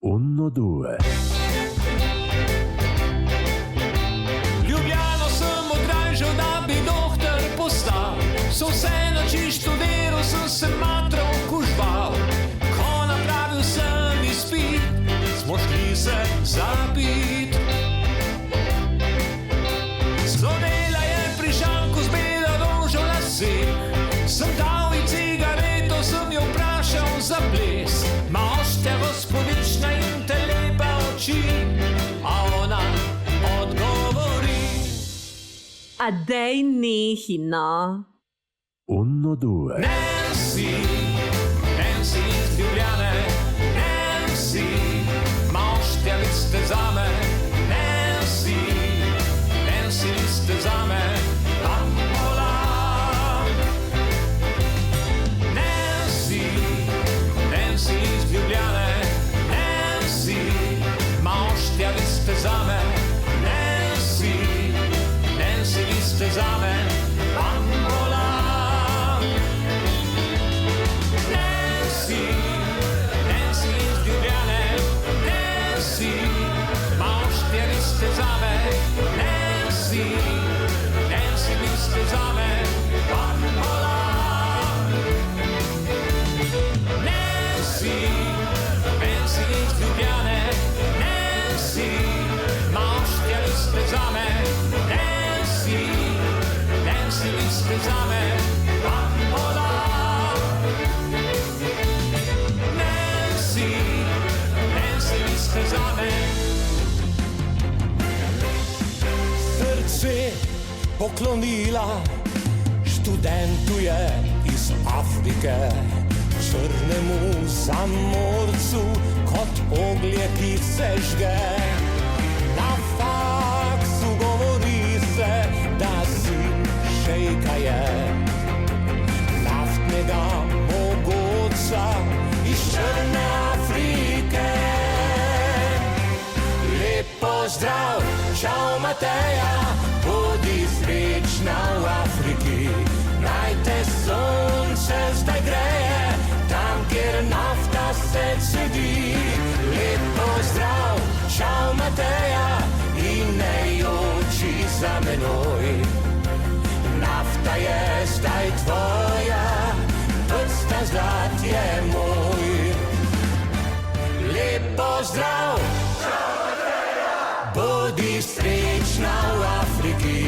1, 2. Ljubljano sem odražal, da bi doktor postal. So vse noči študiral, sem se matral kužbal. Ko napravil sem izpit, smo šli se zapit. Zvonila je prižanko z belo rožo laseh. Sem dal ji cigareto, sem jo vprašal za ples. Mošte gospodična in te lepe oči, a ona odgovori. A dej nehi, no. 1, 2. Nancy iz Ljubljane. Nancy, mošte vi ste zame. Nancy vi ste zame. Bambola. Nancy iz Ljubljane. Nancy, mošte vi ste zame. Nancy vi ste zame. Bambola. Nancy iz Ljubljane. Nancy, mošte vi ste zame. Nancy vi ste zame. Bambola. Nancy iz Ljubljane. Nancy, mošte vi ste zame. Nancy vi ste zame. Bambola. Nancy vi ste zame. Srce poklonila študentu je iz Afrike, črnemu samorcu kot oglje, ki se žge. Na faksu govori se, da sin šejka je, naftnega mogoca iz črne Afrike. Lep pozdrav, čau Mateja, bodi srečna v Afriki. Naj te sonce zdaj greje, tam kjer nafta se cedi. Lep pozdrav, čau Mateja, in ne joči za menoj. Nafta je zdaj tvoja, prsta zlat je moj. Lep pozdrav, čau Mateja, bodi srečna v Afriki.